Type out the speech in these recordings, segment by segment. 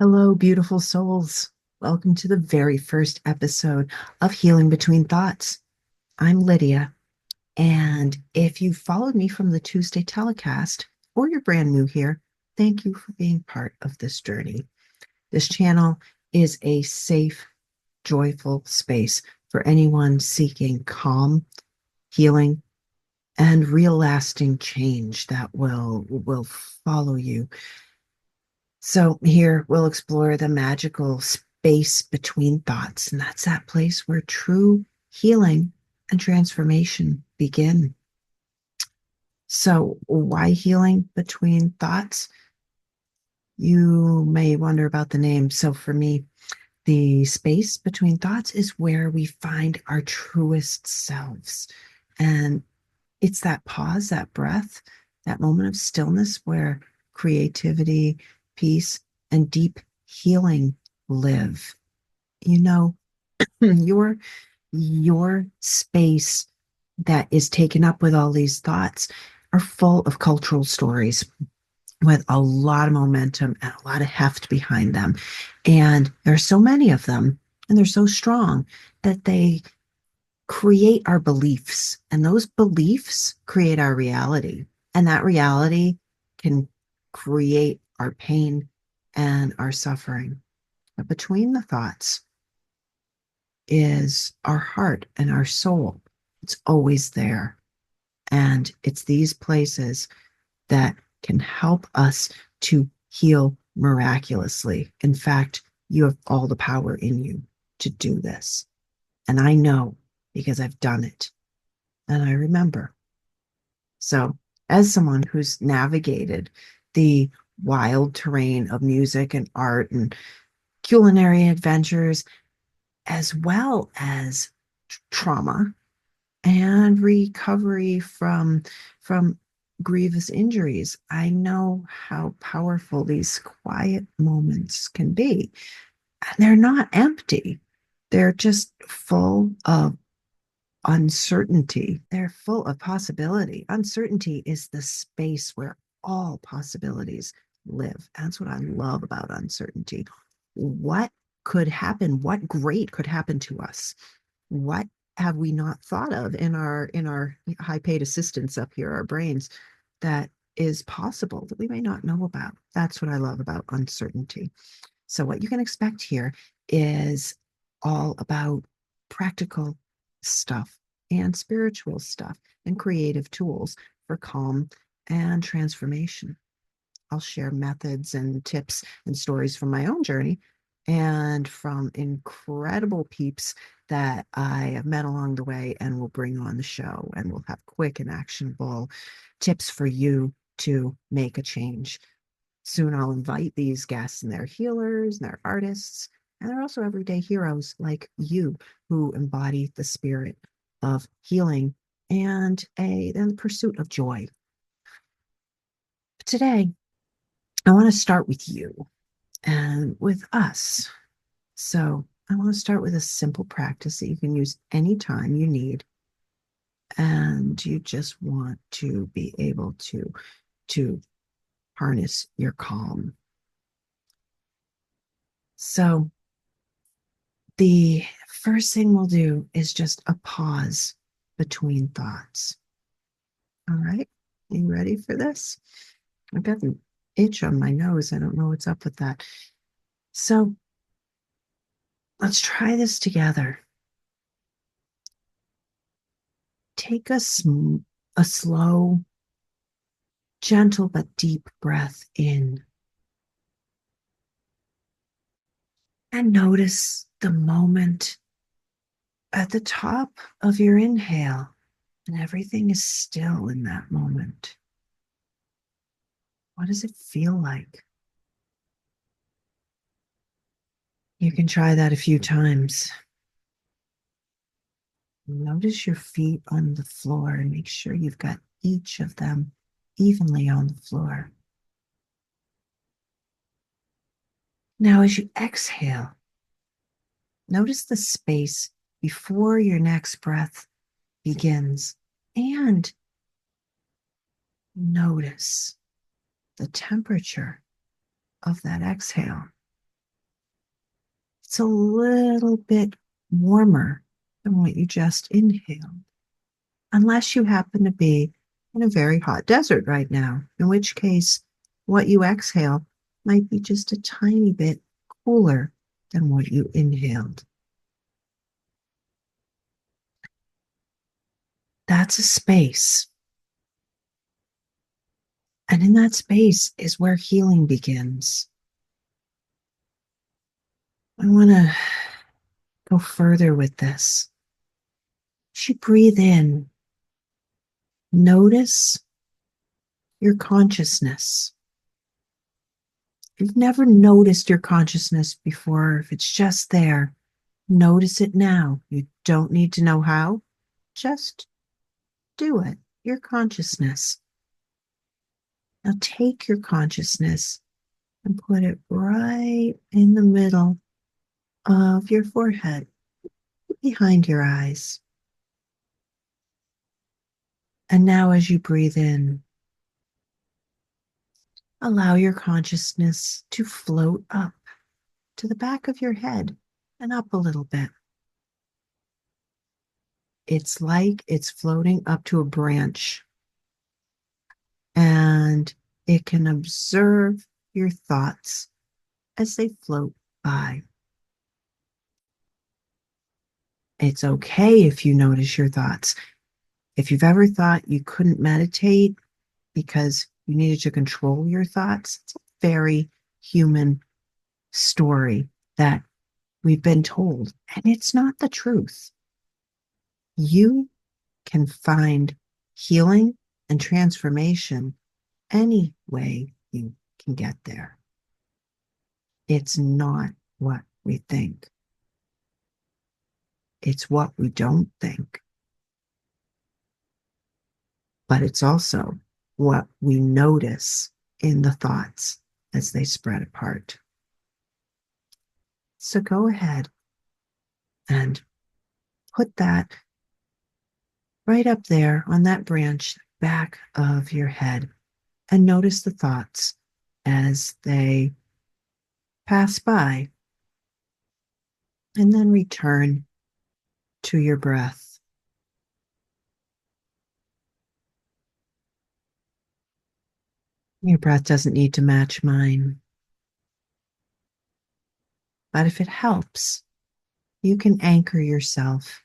Hello, beautiful souls. Welcome to the very first episode of Healing Between Thoughts. I'm Lydia, and if you followed me from the Tuesday telecast or you're brand new here, thank you for being part of this journey. This channel is a safe, joyful space for anyone seeking calm, healing, and real lasting change that will follow you. So here we'll explore the magical space between thoughts, and that's that place where true healing and transformation begin. So why healing between thoughts? You may wonder about the name. So for me, the space between thoughts is where we find our truest selves. And it's that pause, that breath, that moment of stillness where creativity, peace, and deep healing live. You know, your your space that is taken up with all these thoughts are full of cultural stories with a lot of momentum and a lot of heft behind them. And there are so many of them, and they're so strong that they create our beliefs, and those beliefs create our reality. And that reality can create our pain and our suffering. But between the thoughts is our heart and our soul. It's always there. And it's these places that can help us to heal miraculously. In fact, you have all the power in you to do this. And I know because I've done it and I remember. So, as someone who's navigated the wild terrain of music and art and culinary adventures, as well as trauma and recovery from grievous injuries, I know how powerful these quiet moments can be. And they're not empty. They're just full of uncertainty. They're full of possibility. Uncertainty is the space where all possibilities live. That's what I love about uncertainty. What could happen? What great could happen to us? What have we not thought of in our high paid assistants up here, our brains, that is possible that we may not know about? That's what I love about uncertainty. So what you can expect here is all about practical stuff and spiritual stuff and creative tools for calm and transformation. I'll share methods and tips and stories from my own journey and from incredible peeps that I have met along the way and will bring on the show. And we'll have quick and actionable tips for you to make a change. Soon I'll invite these guests, and they're healers and they're artists, and they're also everyday heroes like you who embody the spirit of healing and the pursuit of joy. But today, I want to start with you and with us. So I want to start with a simple practice that you can use anytime you need. And you just want to be able to harness your calm. So the first thing we'll do is just a pause between thoughts. All right. Are you ready for this? I've got an itch on my nose. I don't know what's up with that. So let's try this together. Take a slow, gentle but deep breath in and notice the moment at the top of your inhale, and everything is still in that moment. What does it feel like? You can try that a few times. Notice your feet on the floor and make sure you've got each of them evenly on the floor. Now, as you exhale, notice the space before your next breath begins, and notice the temperature of that exhale. It's a little bit warmer than what you just inhaled, unless you happen to be in a very hot desert right now, in which case what you exhale might be just a tiny bit cooler than what you inhaled. That's a space. And in that space is where healing begins. I want to go further with this. As you breathe in, notice your consciousness. If you've never noticed your consciousness before, if it's just there, notice it now. You don't need to know how, just do it. Your consciousness. Now take your consciousness and put it right in the middle of your forehead, behind your eyes. And now, as you breathe in, allow your consciousness to float up to the back of your head and up a little bit. It's like it's floating up to a branch, and it can observe your thoughts as they float by. It's okay if you notice your thoughts. If you've ever thought you couldn't meditate because you needed to control your thoughts, it's a very human story that we've been told, and it's not the truth. You can find healing and transformation any way you can get there. It's not what we think. It's what we don't think. But it's also what we notice in the thoughts as they spread apart. So go ahead and put that right up there on that branch back of your head and notice the thoughts as they pass by, and then return to your breath. Your breath doesn't need to match mine, but if it helps, you can anchor yourself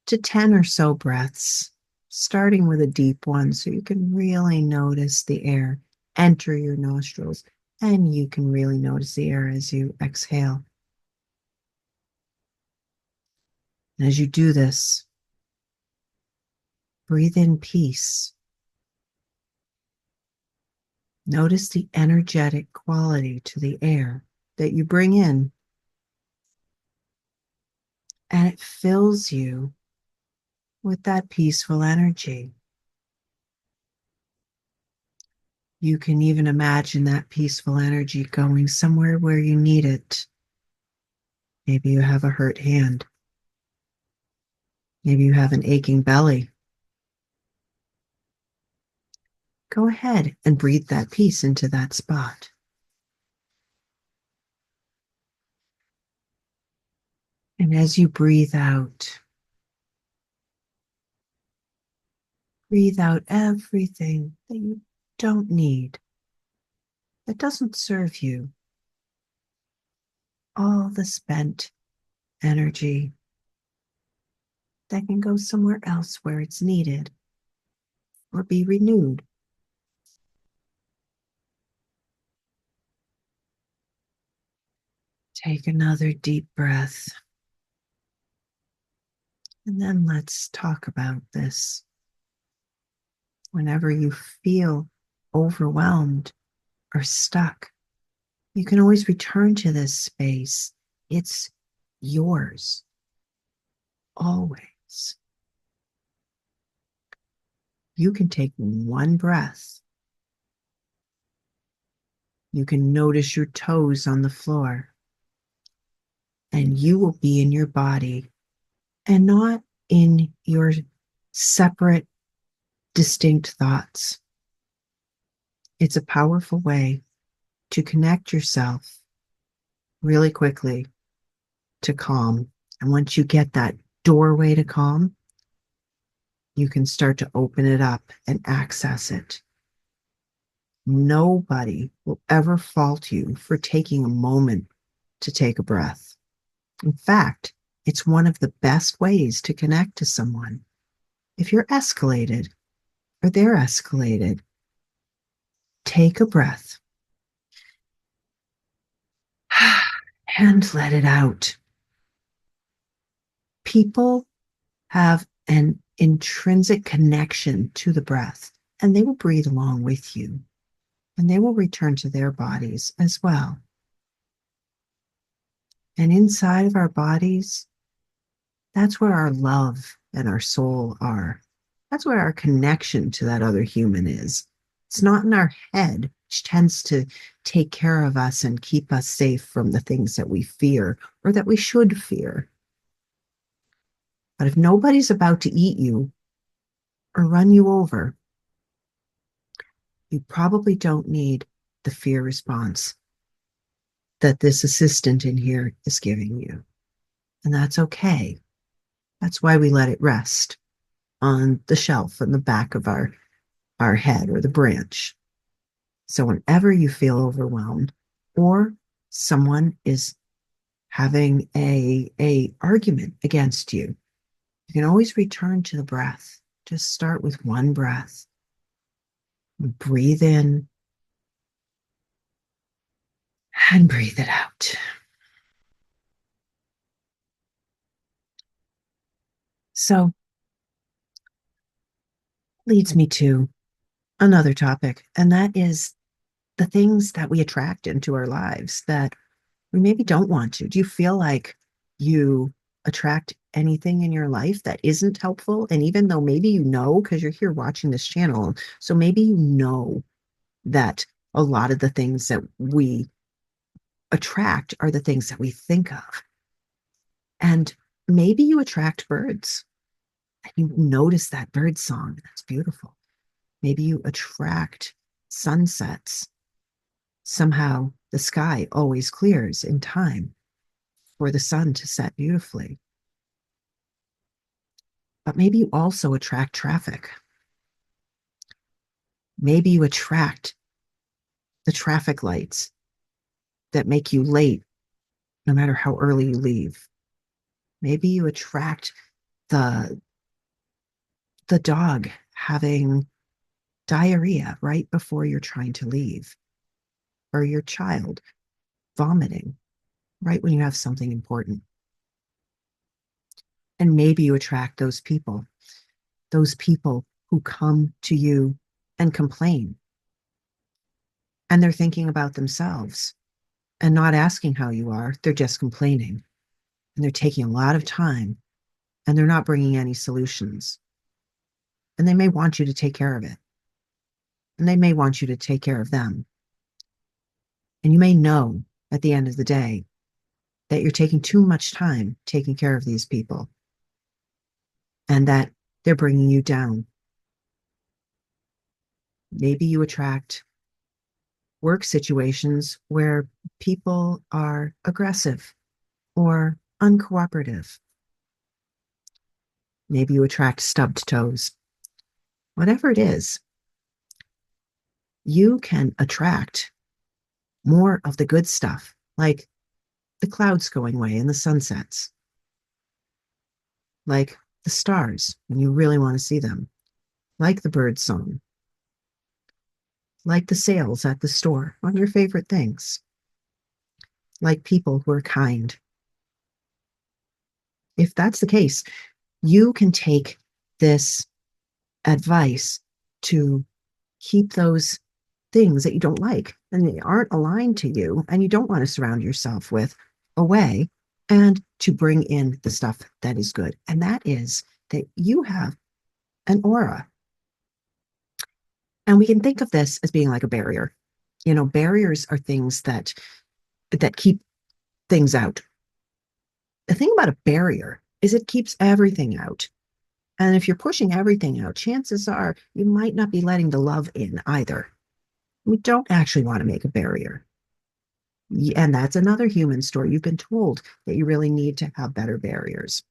to 10 or so breaths, starting with a deep one so you can really notice the air enter your nostrils, and you can really notice the air as you exhale. And as you do this, breathe in peace. Notice the energetic quality to the air that you bring in, and it fills you with that peaceful energy. You can even imagine that peaceful energy going somewhere where you need it. Maybe you have a hurt hand. Maybe you have an aching belly. Go ahead and breathe that peace into that spot. And as you breathe out everything that you don't need, that doesn't serve you, all the spent energy that can go somewhere else where it's needed or be renewed. Take another deep breath. And then let's talk about this. Whenever you feel overwhelmed or stuck, you can always return to this space. It's yours, always. You can take one breath. You can notice your toes on the floor, and you will be in your body and not in your separate, distinct thoughts. It's a powerful way to connect yourself really quickly to calm. And once you get that doorway to calm, you can start to open it up and access it. Nobody will ever fault you for taking a moment to take a breath. In fact, it's one of the best ways to connect to someone. If you're escalated or they're escalated, take a breath and let it out. People have an intrinsic connection to the breath, and they will breathe along with you, and they will return to their bodies as well. And inside of our bodies, that's where our love and our soul are. That's where our connection to that other human is. It's not in our head, which tends to take care of us and keep us safe from the things that we fear or that we should fear. But if nobody's about to eat you or run you over, you probably don't need the fear response that this assistant in here is giving you. And that's okay. That's why we let it rest on the shelf in the back of our head or the branch. So whenever you feel overwhelmed or someone is having a argument against you, you can always return to the breath. Just start with one breath. Breathe in and breathe it out. So leads me to another topic, and that is the things that we attract into our lives that we maybe don't want to. Do you feel like you attract anything in your life that isn't helpful? And even though maybe you know, because you're here watching this channel, so maybe you know that a lot of the things that we attract are the things that we think of. And maybe you attract birds and you notice that bird song. That's beautiful. Maybe you attract sunsets. Somehow the sky always clears in time for the sun to set beautifully. But maybe you also attract traffic. Maybe you attract the traffic lights that make you late no matter how early you leave. Maybe you attract the dog having diarrhea right before you're trying to leave, or your child vomiting right when you have something important. And maybe you attract those people who come to you and complain. And they're thinking about themselves and not asking how you are. They're just complaining. And they're taking a lot of time and they're not bringing any solutions. And they may want you to take care of it. And they may want you to take care of them. And you may know at the end of the day that you're taking too much time taking care of these people and that they're bringing you down. Maybe you attract work situations where people are aggressive or uncooperative. Maybe you attract stubbed toes. Whatever it is, you can attract more of the good stuff, like the clouds going away and the sunsets, like the stars when you really want to see them, like the bird song, like the sales at the store on your favorite things, like people who are kind. If that's the case, you can take this advice to keep those things that you don't like and they aren't aligned to you and you don't want to surround yourself with away, and to bring in the stuff that is good. And that is that you have an aura. And we can think of this as being like a barrier. You know, barriers are things that keep things out. The thing about a barrier is it keeps everything out. And if you're pushing everything out, chances are you might not be letting the love in either. We don't actually want to make a barrier. And that's another human story. You've been told that you really need to have better barriers.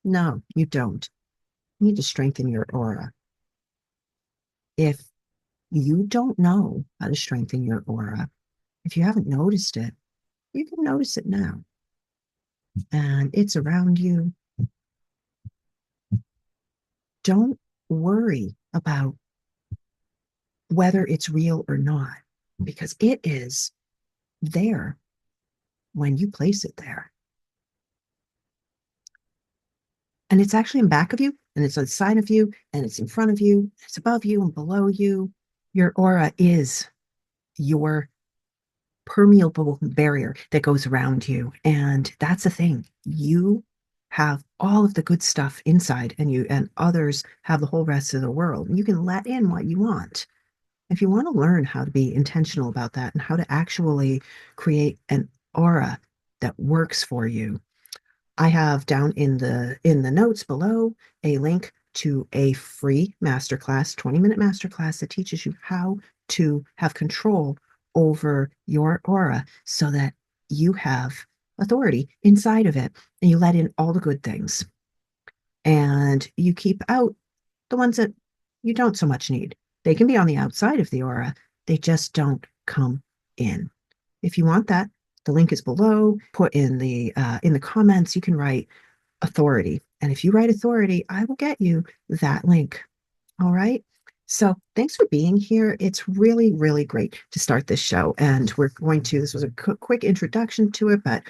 No, you don't. You need to strengthen your aura. If you don't know how to strengthen your aura, if you haven't noticed it, you can notice it now. And it's around you. Don't worry about whether it's real or not, because it is there when you place it there. And it's actually in back of you, and it's on the side of you, and it's in front of you, it's above you and below you. Your aura is your permeable barrier that goes around you. And that's the thing. You have all of the good stuff inside, and you and others have the whole rest of the world. You can let in what you want. If you want to learn how to be intentional about that and how to actually create an aura that works for you, I have down in the notes below a link to a free masterclass, 20-minute masterclass that teaches you how to have control over your aura so that you have authority inside of it and you let in all the good things and you keep out the ones that you don't so much need. They can be on the outside of the aura, they just don't come in. If you want that, the link is below. Put in the comments, you can write authority. And if you write authority, I will get you that link. All right. So thanks for being here. It's really, really great to start this show. And this was a quick introduction to it, but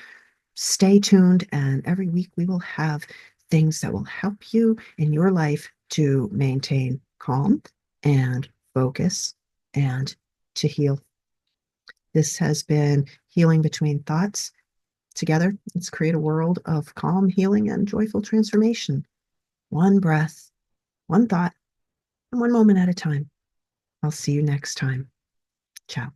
stay tuned. And every week we will have things that will help you in your life to maintain calm and focus and to heal. This has been Healing Between Thoughts. Together, let's create a world of calm, healing, and joyful transformation. One breath, one thought, and one moment at a time. I'll see you next time. Ciao.